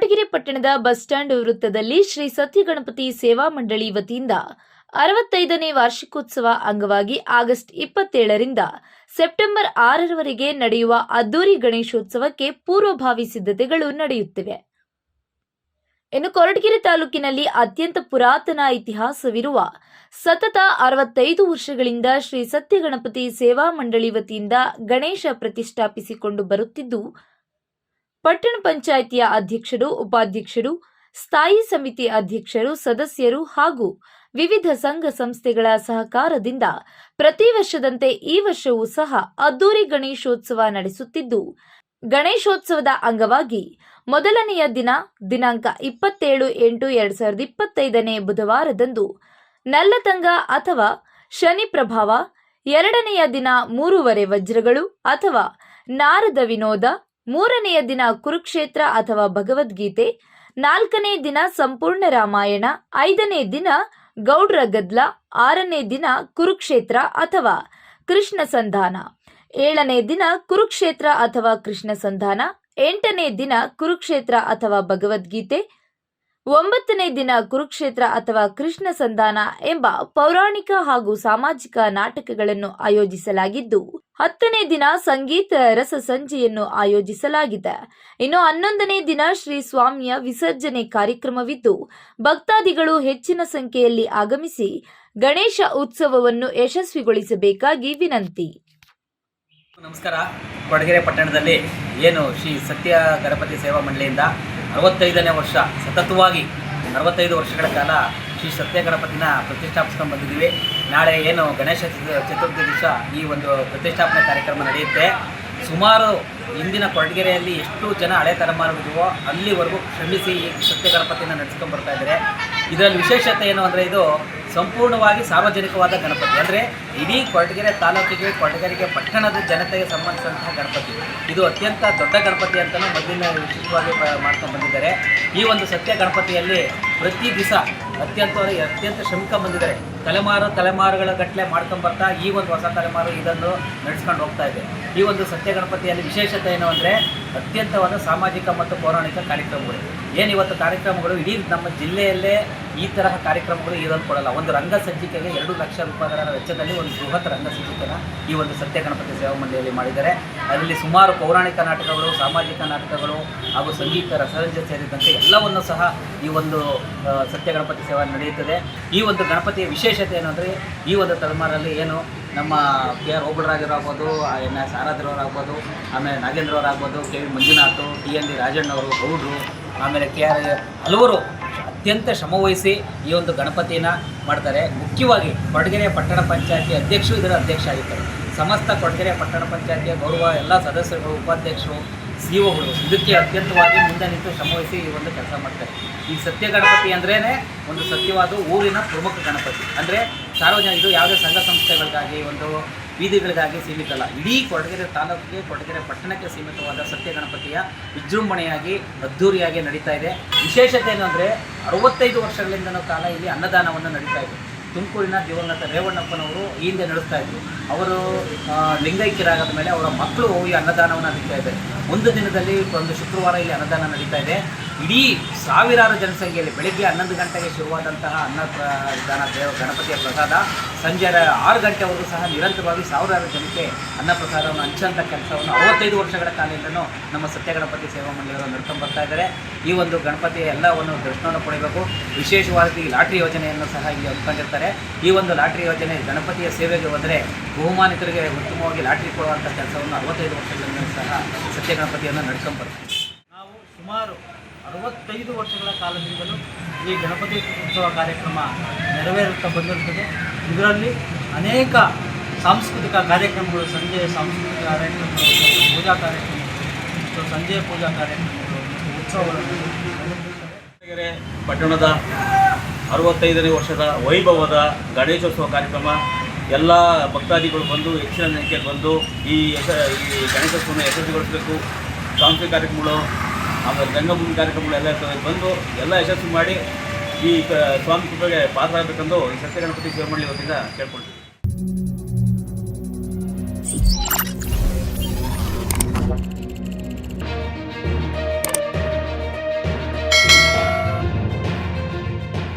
ಕೊರಟಗೆರೆ ಪಟ್ಟಣದ bus stand ವೃತ್ತದಲ್ಲಿ ಶ್ರೀ ಸತ್ಯ ಗಣಪತಿ ಸೇವಾ ಮಂಡಳಿ ವತಿಯಿಂದ 65ನೇ ವಾರ್ಷಿಕೋತ್ಸವ ಅಂಗವಾಗಿ ಆಗಸ್ಟ್ 27ರಿಂದ ಸೆಪ್ಟೆಂಬರ್ 6ರವರೆಗೆ ನಡೆಯುವ ಅದ್ದೂರಿ ಗಣೇಶೋತ್ಸವಕ್ಕೆ ಪೂರ್ವಭಾವಿ ಸಿದ್ಧತೆಗಳು ನಡೆಯುತ್ತಿವೆ. ಇನ್ನು ಕೊರಟಗೆರೆ ತಾಲೂಕಿನಲ್ಲಿ ಅತ್ಯಂತ ಪುರಾತನ ಇತಿಹಾಸವಿರುವ ಸತತ 65 ವರ್ಷಗಳಿಂದ ಶ್ರೀ ಸತ್ಯ ಗಣಪತಿ ಸೇವಾ ಮಂಡಳಿ ವತಿಯಿಂದ ಗಣೇಶ ಪ್ರತಿಷ್ಠಾಪಿಸಿಕೊಂಡು ಬರುತ್ತಿದ್ದು, ಪಟ್ಟಣ ಪಂಚಾಯಿತಿಯ ಅಧ್ಯಕ್ಷರು, ಉಪಾಧ್ಯಕ್ಷರು, ಸ್ಥಾಯಿ ಸಮಿತಿ ಅಧ್ಯಕ್ಷರು, ಸದಸ್ಯರು ಹಾಗೂ ವಿವಿಧ ಸಂಘ ಸಂಸ್ಥೆಗಳ ಸಹಕಾರದಿಂದ ಪ್ರತಿ ವರ್ಷದಂತೆ ಈ ವರ್ಷವೂ ಸಹ ಅದ್ದೂರಿ ಗಣೇಶೋತ್ಸವ ನಡೆಸುತ್ತಿದ್ದು, ಗಣೇಶೋತ್ಸವದ ಅಂಗವಾಗಿ ಮೊದಲನೆಯ ದಿನಾಂಕ 27/8/2025 ಬುಧವಾರದಂದು ನಲ್ಲತಂಗ ಅಥವಾ ಶನಿ ಪ್ರಭಾವ, ಎರಡನೆಯ ದಿನ 3 ವಜ್ರಗಳು ಅಥವಾ ನಾರದ ವಿನೋದ, ಮೂರನೆಯ ದಿನ ಕುರುಕ್ಷೇತ್ರ ಅಥವಾ ಭಗವದ್ಗೀತೆ, 4ನೇ ದಿನ ಸಂಪೂರ್ಣ ರಾಮಾಯಣ, 5ನೇ ದಿನ ಗೌಡ್ರ ಗದ್ಲ, 6ನೇ ದಿನ ಕುರುಕ್ಷೇತ್ರ ಅಥವಾ ಕೃಷ್ಣ ಸಂಧಾನ, 7ನೇ ದಿನ ಕುರುಕ್ಷೇತ್ರ ಅಥವಾ ಕೃಷ್ಣ ಸಂಧಾನ, 8ನೇ ದಿನ ಕುರುಕ್ಷೇತ್ರ ಅಥವಾ ಭಗವದ್ಗೀತೆ, 9ನೇ ದಿನ ಕುರುಕ್ಷೇತ್ರ ಅಥವಾ ಕೃಷ್ಣ ಸಂಧಾನ ಎಂಬ ಪೌರಾಣಿಕ ಹಾಗೂ ಸಾಮಾಜಿಕ ನಾಟಕಗಳನ್ನು ಆಯೋಜಿಸಲಾಗಿದ್ದು, 10ನೇ ದಿನ ಸಂಗೀತ ರಸ ಸಂಜೆಯನ್ನು ಆಯೋಜಿಸಲಾಗಿದೆ. ಇನ್ನು 11ನೇ ದಿನ ಶ್ರೀ ಸ್ವಾಮಿಯ ವಿಸರ್ಜನೆ ಕಾರ್ಯಕ್ರಮವಿದ್ದು, ಭಕ್ತಾದಿಗಳು ಹೆಚ್ಚಿನ ಸಂಖ್ಯೆಯಲ್ಲಿ ಆಗಮಿಸಿ ಗಣೇಶ ಉತ್ಸವವನ್ನು ಯಶಸ್ವಿಗೊಳಿಸಬೇಕಾಗಿ ವಿನಂತಿ. ನಮಸ್ಕಾರ. ಕೊರಟಗೆರೆ ಪಟ್ಟಣದಲ್ಲಿ ಏನು ಶ್ರೀ ಸತ್ಯ ಗಣಪತಿ ಸೇವಾ ಮಂಡಳಿಯಿಂದ 65ನೇ ವರ್ಷ ಸತತವಾಗಿ 65 ವರ್ಷಗಳ ಕಾಲ ಶ್ರೀ ಸತ್ಯ ಗಣಪತಿನ ಪ್ರತಿಷ್ಠಾಪಿಸ್ಕೊಂಡು ಬಂದಿದ್ದೀವಿ. ನಾಳೆ ಏನು ಗಣೇಶ ಚತುರ್ಥಿ ದಿವಸ ಈ ಒಂದು ಪ್ರತಿಷ್ಠಾಪನೆ ಕಾರ್ಯಕ್ರಮ ನಡೆಯುತ್ತೆ. ಸುಮಾರು ಇಂದಿನ ಕೊರಟಗೆರೆಯಲ್ಲಿ ಎಷ್ಟು ಜನ ಹಳೆ ತಲೆಮಾರಿದವೋ ಅಲ್ಲಿವರೆಗೂ ಶ್ರಮಿಸಿ ಈ ಸತ್ಯ ಗಣಪತಿನ ನಡೆಸ್ಕೊಂಡು ಬರ್ತಾ ಇದ್ದಾರೆ. ಇದರಲ್ಲಿ ವಿಶೇಷತೆ ಏನು ಅಂದರೆ, ಇದು ಸಂಪೂರ್ಣವಾಗಿ ಸಾರ್ವಜನಿಕವಾದ ಗಣಪತಿ. ಅಂದರೆ ಇಡೀ ಕೊರಟಗೆರೆ ತಾಲೂಕಿಗೆ, ಕೊರಟಗೆರೆಗೆ ಪಟ್ಟಣದ ಜನತೆಗೆ ಸಂಬಂಧಿಸಿದಂತಹ ಗಣಪತಿ. ಇದು ಅತ್ಯಂತ ದೊಡ್ಡ ಗಣಪತಿ ಅಂತಲೂ ಮೊದಲಿನ ವಿಶೇಷವಾಗಿ ಮಾಡ್ಕೊಂಡು ಬಂದಿದ್ದಾರೆ. ಈ ಒಂದು ಸತ್ಯ ಗಣಪತಿಯಲ್ಲಿ ಪ್ರತಿ ದಿವಸ ಅತ್ಯಂತ ಶ್ರಮಿಕ ಬಂದಿದ್ದಾರೆ. ತಲೆಮಾರುಗಳ ಗಟ್ಟಲೆ ಮಾಡ್ಕೊಂಬರ್ತಾ ಈ ಒಂದು ಹೊಸ ತಲೆಮಾರು ಇದನ್ನು ನಡೆಸ್ಕೊಂಡು ಹೋಗ್ತಾ ಇದೆ. ಈ ಒಂದು ಸತ್ಯ ಗಣಪತಿಯಲ್ಲಿ ವಿಶೇಷತೆ ಏನು ಅಂದರೆ, ಅತ್ಯಂತವಾದ ಸಾಮಾಜಿಕ ಮತ್ತು ಪೌರಾಣಿಕ ಕಾರ್ಯಕ್ರಮಗಳು. ಏನಿವತ್ತು ಕಾರ್ಯಕ್ರಮಗಳು ಇಡೀ ನಮ್ಮ ಜಿಲ್ಲೆಯಲ್ಲೇ ಈ ತರಹ ಕಾರ್ಯಕ್ರಮಗಳು ಇದನ್ನು ಕೊಡಲ್ಲ. ಒಂದು ರಂಗ ಸಜ್ಜಿಕೆಗೆ 2 ಲಕ್ಷ ರೂಪಾಯಿಗಳ ವೆಚ್ಚದಲ್ಲಿ ಒಂದು ಬೃಹತ್ ರಂಗ ಸಜ್ಜಿಕೆನ ಈ ಒಂದು ಸತ್ಯ ಗಣಪತಿ ಸೇವಾ ಮಂಡಳಿಯಲ್ಲಿ ಮಾಡಿದ್ದಾರೆ. ಅದರಲ್ಲಿ ಸುಮಾರು ಪೌರಾಣಿಕ ನಾಟಕಗಳು, ಸಾಮಾಜಿಕ ನಾಟಕಗಳು ಹಾಗೂ ಸಂಗೀತ ರಸರಂಜ ಸೇರಿದಂತೆ ಎಲ್ಲವನ್ನು ಸಹ ಈ ಒಂದು ಸತ್ಯ ಗಣಪತಿ ಸೇವಾ ನಡೆಯುತ್ತದೆ. ಈ ಒಂದು ಗಣಪತಿಯ ವಿಶೇಷತೆ ಏನು ಅಂದರೆ, ಈ ಒಂದು ತಲೆಮಾರಲ್ಲಿ ಏನು ನಮ್ಮ KR ಓಬಳರಾಜರಾಗ್ಬೋದು, NS ಆರಾಧ್ರವರಾಗ್ಬೋದು, ಆಮೇಲೆ ನಾಗೇಂದ್ರವರಾಗ್ಬೋದು, KV ಮಂಜುನಾಥ್, TND ರಾಜಣ್ಣವರು, ಗೌಡ್ರು, ಆಮೇಲೆ KR ಹಲವರು ಅತ್ಯಂತ ಶ್ರಮವಹಿಸಿ ಈ ಒಂದು ಗಣಪತಿನ ಮಾಡ್ತಾರೆ. ಮುಖ್ಯವಾಗಿ ಕೊರಟಗೆರೆ ಪಟ್ಟಣ ಪಂಚಾಯತಿ ಅಧ್ಯಕ್ಷರು ಇದರ ಅಧ್ಯಕ್ಷ ಆಗಿರ್ತಾರೆ. ಸಮಸ್ತ ಕೊರಟಗೆರೆ ಪಟ್ಟಣ ಪಂಚಾಯತಿಯ ಗೌರವ ಎಲ್ಲ ಸದಸ್ಯರು, ಉಪಾಧ್ಯಕ್ಷರು, COಗಳು ಇದಕ್ಕೆ ಅತ್ಯಂತವಾಗಿ ಮುಂದೆ ನಿಂತು ಶ್ರಮವಹಿಸಿ ಈ ಒಂದು ಕೆಲಸ ಮಾಡ್ತಾರೆ. ಈ ಸತ್ಯ ಗಣಪತಿ ಅಂದ್ರೇ ಒಂದು ಸತ್ಯವಾದ ಊರಿನ ಪ್ರಮುಖ ಗಣಪತಿ. ಅಂದರೆ ಸಾರ್ವಜನಿಕ, ಇದು ಯಾವುದೇ ಸಂಘ ಸಂಸ್ಥೆಗಳಿಗಾಗಿ, ಒಂದು ಬೀದಿಗಳಿಗಾಗಿ ಸೀಮಿತ ಅಲ್ಲ. ಇಡೀ ಕೊರಟಗೆರೆ ತಾಲೂಕಿಗೆ, ಕೊರಟಗೆರೆ ಪಟ್ಟಣಕ್ಕೆ ಸೀಮಿತವಾದ ಸತ್ಯ ಗಣಪತಿಯ ವಿಜೃಂಭಣೆಯಾಗಿ ಅದ್ಧೂರಿಯಾಗಿ ನಡೀತಾ ಇದೆ. ವಿಶೇಷತೆ ಏನು ಅಂದರೆ, 65 ವರ್ಷಗಳಿಂದನೂ ಕಾಲ ಇಲ್ಲಿ ಅನ್ನದಾನವನ್ನು ನಡೀತಾ ಇದೆ. ತುಮಕೂರಿನ ದಿವಂಗತ ರೇವಣ್ಣಪ್ಪನವರು ಈ ಹಿಂದೆ ನಡೆಸ್ತಾ ಇದ್ರು. ಅವರು ಲಿಂಗೈಕ್ಯರಾಗದ ಮೇಲೆ ಅವರ ಮಕ್ಕಳು ಈ ಅನ್ನದಾನವನ್ನು ನಡೀತಾ ಇದ್ದಾರೆ. ಒಂದು ದಿನದಲ್ಲಿ ಒಂದು ಶುಕ್ರವಾರ ಇಲ್ಲಿ ಅನ್ನದಾನ ನಡೀತಾ ಇದೆ. ಇಡೀ ಸಾವಿರಾರು ಜನಸಂಖ್ಯೆಯಲ್ಲಿ ಬೆಳಗ್ಗೆ 11 ಗಂಟೆಗೆ ಶುರುವಾದಂತಹ ಅನ್ನದಾನ ಗಣಪತಿಯ ಪ್ರಸಾದ ಸಂಜೆ 6 ಗಂಟೆವರೆಗೂ ಸಹ ನಿರಂತರವಾಗಿ ಸಾವಿರಾರು ಜನಕ್ಕೆ ಅನ್ನಪ್ರಸಾದವನ್ನು ಹಂಚುವಂಥ ಕೆಲಸವನ್ನು 65 ವರ್ಷಗಳ ಕಾಲದಿಂದಲೂ ನಮ್ಮ ಸತ್ಯ ಗಣಪತಿ ಸೇವಾ ಮಂಡಳಿಯವರು ನಡ್ಕೊಂಡು ಬರ್ತಾ ಇದ್ದಾರೆ. ಈ ಒಂದು ಗಣಪತಿಯ ಎಲ್ಲವನ್ನು ದರ್ಶನವನ್ನು ಪಡೆಯಬೇಕು. ವಿಶೇಷವಾಗಿ ಲಾಟ್ರಿ ಯೋಜನೆಯನ್ನು ಸಹ ಇಲ್ಲಿ ಹಮ್ಮಿಕೊಂಡಿರ್ತಾರೆ. ಈ ಒಂದು ಲಾಟ್ರಿ ಯೋಜನೆ ಗಣಪತಿಯ ಸೇವೆಗೆ ಹೋದರೆ ಬಹುಮಾನಿತರಿಗೆ ಉತ್ತಮವಾಗಿ ಲಾಟ್ರಿ ಕೊಡುವಂಥ ಕೆಲಸವನ್ನು 65 ವರ್ಷಗಳಿಂದ ಸಹ ಸತ್ಯ ಗಣಪತಿಯನ್ನು ನಡ್ಕೊಂಡು ಬರ್ತೀವಿ. ನಾವು ಸುಮಾರು 65 ವರ್ಷಗಳ ಕಾಲದಿಂದಲೂ ಈ ಗಣಪತಿ ಉತ್ಸವ ಕಾರ್ಯಕ್ರಮ ನೆರವೇರುತ್ತಾ ಬಂದಿರುತ್ತದೆ. ಇದರಲ್ಲಿ ಅನೇಕ ಸಾಂಸ್ಕೃತಿಕ ಕಾರ್ಯಕ್ರಮಗಳು, ಸಂಜೆ ಸಾಂಸ್ಕೃತಿಕ ಕಾರ್ಯಕ್ರಮಗಳು, ಪೂಜಾ ಕಾರ್ಯಕ್ರಮಗಳು ಮತ್ತು ಸಂಜೆ ಪೂಜಾ ಕಾರ್ಯಕ್ರಮಗಳು, ಉತ್ಸವಗಳನ್ನು ಕೊರಟಗೆರೆ ಪಟ್ಟಣದ 65ನೇ ವರ್ಷದ ವೈಭವದ ಗಣೇಶೋತ್ಸವ ಕಾರ್ಯಕ್ರಮ ಎಲ್ಲ ಭಕ್ತಾದಿಗಳು ಬಂದು ಹೆಚ್ಚಿನ ಸಂಖ್ಯೆಯಲ್ಲಿ ಬಂದು ಈ ಗಣೇಶೋತ್ಸವವನ್ನು ಯಶಸ್ವಿಗೊಳಿಸಬೇಕು. ಸಾಂಸ್ಕೃತಿಕ ಕಾರ್ಯಕ್ರಮಗಳು, ಆಮೇಲೆ ರಂಗಭೂಮಿ ಕಾರ್ಯಕ್ರಮಗಳು ಎಲ್ಲ ಬಂದು ಎಲ್ಲ ಯಶಸ್ವಿ ಮಾಡಿ ಈ ಸ್ವಾಮಿ ಕೃಪೆಗೆ ಪಾತ್ರರಾಗಬೇಕೆಂದು ಈ ಸತ್ಯ ಗಣಪತಿ ಸೇವಾ ಮಂಡಳಿ ವತಿಯಿಂದ ಕೇಳ್ಕೊಳ್ತೀವಿ.